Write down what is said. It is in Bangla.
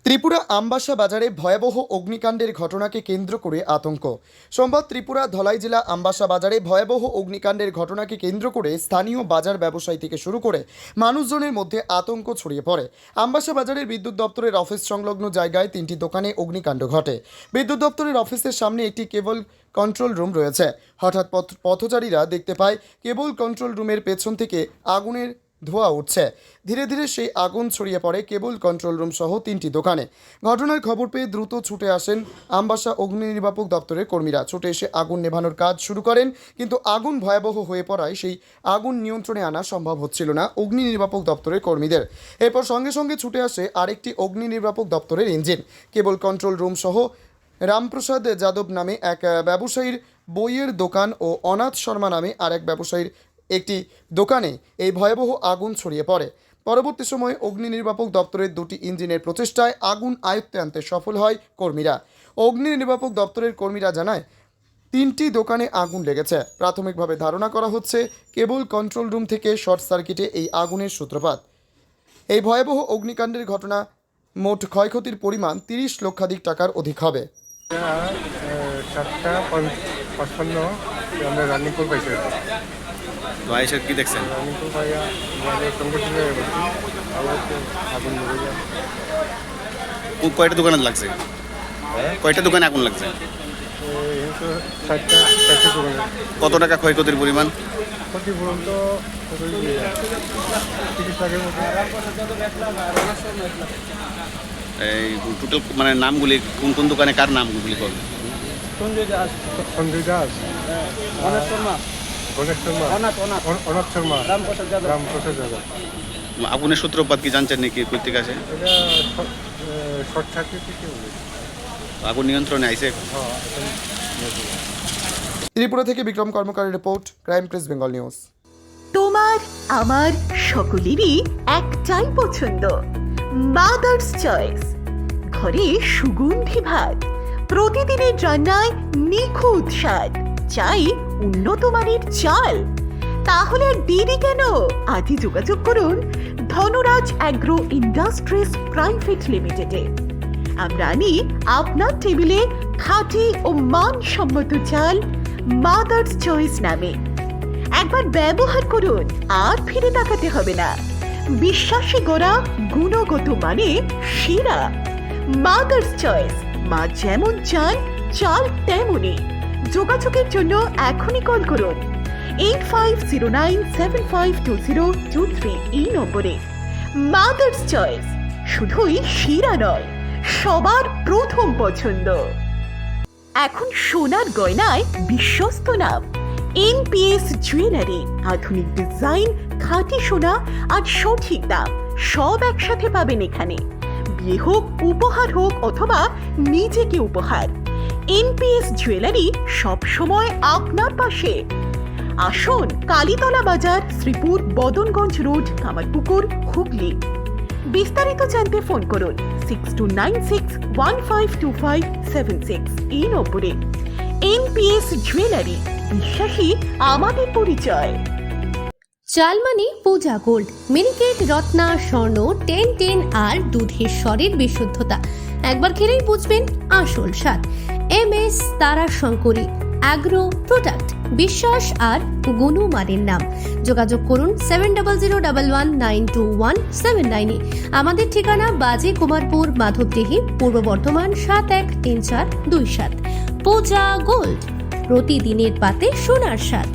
ত্রিপুরা আমবাসা বাজারে ভয়াবহ অগ্নিকাণ্ডের ঘটনাকে কেন্দ্র করে আতঙ্ক। সোমবার ত্রিপুরা ধলাই জেলা আমবাসা বাজারে ভয়াবহ অগ্নিকাণ্ডের ঘটনাকে কেন্দ্র করে স্থানীয় বাজার ব্যবসায়ী থেকে শুরু করে মানুষজনের মধ্যে আতঙ্ক ছড়িয়ে পড়ে। আমবাসা বাজারের বিদ্যুৎ দপ্তরের অফিস সংলগ্ন জায়গায় 3টি দোকানে অগ্নিকাণ্ড ঘটে। বিদ্যুৎ দপ্তরের অফিসের সামনে একটি কেবল কন্ট্রোল রুম রয়েছে। হঠাৎ পথচারীরা দেখতে পায় কেবল কন্ট্রোল রুমের পেছন থেকে আগুনের ধোঁয়া উঠছে। ধীরে ধীরে সেই আগুন ছড়িয়ে পড়ে কেবল কন্ট্রোল রুম সহ 3টি দোকানে। ঘটনার খবর পেয়ে দ্রুত ছুটে আসেন আমবাসা অগ্নি নির্বাপক দপ্তরের কর্মীরা। ছুটে এসে আগুন নেভানোর কাজ শুরু করেন, কিন্তু আগুন ভয়াবহ হয়ে পড়ায় সেই আগুন নিয়ন্ত্রণে আনা সম্ভব হচ্ছিল না অগ্নি নির্বাপক দপ্তরের কর্মীদের। এরপর সঙ্গে সঙ্গে ছুটে আসে আরেকটি অগ্নি নির্বাপক দপ্তরের ইঞ্জিন। কেবল কন্ট্রোল রুম সহ রামপ্রসাদ যাদব নামে এক ব্যবসায়ীর বইয়ের দোকান ও অনাথ শর্মা নামে আরেক ব্যবসায়ীর একটি দোকানে এই ভয়াবহ আগুন ছড়িয়ে পড়ে। পরবর্তী সময়ে অগ্নি নির্বাপক দপ্তরের 2টি ইঞ্জিনের প্রচেষ্টায় আগুন আয়ত্তে আনতে সফল হয় কর্মীরা। অগ্নি নির্বাপক দপ্তরের কর্মীরা জানায় 3টি দোকানে আগুন লেগেছে। প্রাথমিকভাবে ধারণা করা হচ্ছে কেবল কন্ট্রোল রুম থেকে শর্ট সার্কিটে এই আগুনের সূত্রপাত। এই ভয়াবহ অগ্নিকাণ্ডের ঘটনা মোট ক্ষয়ক্ষতির পরিমাণ 30 লক্ষাধিক টাকার অধিক হবে। 7:55 আমরা রানিং করে পাইছি। তো আইসা কি দেখছেন? রানিং করে পাইয়া সঙ্গে সঙ্গে আগুন ধরে যায়। কয়টা দোকানে লাগছে? কয়টা দোকানে আগুন লাগছে? 4টা দোকানে। কত টাকা ক্ষয়ক্ষতির পরিমাণ? ক্ষতিপূরণ তো 30 লাখের মতো। এই টোটাল মানে নামগুলি কোন কোন দোকানে কার নামগুলি করবে? সঞ্জয় দাস, গণেশ শর্মা, অনাথ শর্মা, রামপ্রসাদ যাদব। আগুনের সূত্রপাত কি জানছেন নাকি কই থেকে আসে? এটা শর্ট সার্কিট থেকে আগুন নিয়ন্ত্রণে আইছে। ত্রিপুরা থেকে বিক্রম কর্মকারের report, crime press Bengal news. তোমার আমার সকলেরই একটাই পছন্দ, মাদার্স চয়েস। ঘরে সুগন্ধি ভাত, প্রতিদিনের রান্নায় নিখুঁত স্বাদ, চাই উন্নত মানের চাল। তাহলে আর দেরি কেন? আজই যোগাযোগ করুন ধনরাজ অ্যাগ্রো ইন্ডাস্ট্রিজ প্রাইভেট লিমিটেডে। আমরা আনি আপনার টেবিলে খাঁটি ও মানসম্মত চাল মাদার্স চয়েস নামে। একবার ব্যবহার করুন, আর ফিরে তাকাতে হবে না। বিশ্বাসী গোড়া, গুণগত মানে সেরা। মাদার্স চয়েস, মা যেমন চান চাল তেমনই। যোগাযোগের জন্য এখনই কল করুন 8509752023 এই নম্বরে। মাদার্স চয়েস শুধুই সেরা নয়, সবার প্রথম পছন্দ। এখন সোনার গয়নায় বিশ্বস্ত নাম এনপিএস জুয়েলারি। আধুনিক ডিজাইন, খাঁটি সোনা আর সঠিক দাম সব একসাথে পাবেন এখানে। বিয়ে হোক, উপহার হোক অথবা নিজেকে উপহার, এনপিএস জুয়েলারি সব সময় আপনার পাশে। আসুন কালীতলা বাজার, শ্রীপুর, বদনগঞ্জ রোড, কামারপুকুর, হুগলি। বিস্তারিত জানতে ফোন করুন 6296152576 এই নম্বরে। এনপিএস জুয়েলারি, বিশ্বাসী আমাদের পরিচয়। চাল মানে পূজা গোল্ড, মিনিকেট, রত্না, স্বর্ণ 10 আর দুধের স্বরের বিশুদ্ধতা। একবার খেলেই বুঝবেন আসল স্বাদ। MS তারা শঙ্করী অ্যাগ্রো প্রোডাক্ট, বিশ্বাস আর গুণমানের নাম। যোগাযোগ করুন 7001192179 এ। আমাদের ঠিকানা বাজে কুমারপুর, মাধবদেহি, পূর্ব বর্ধমান 713427। পূজা গোল্ড, প্রতিদিনের পাতে সোনার স্বাদ।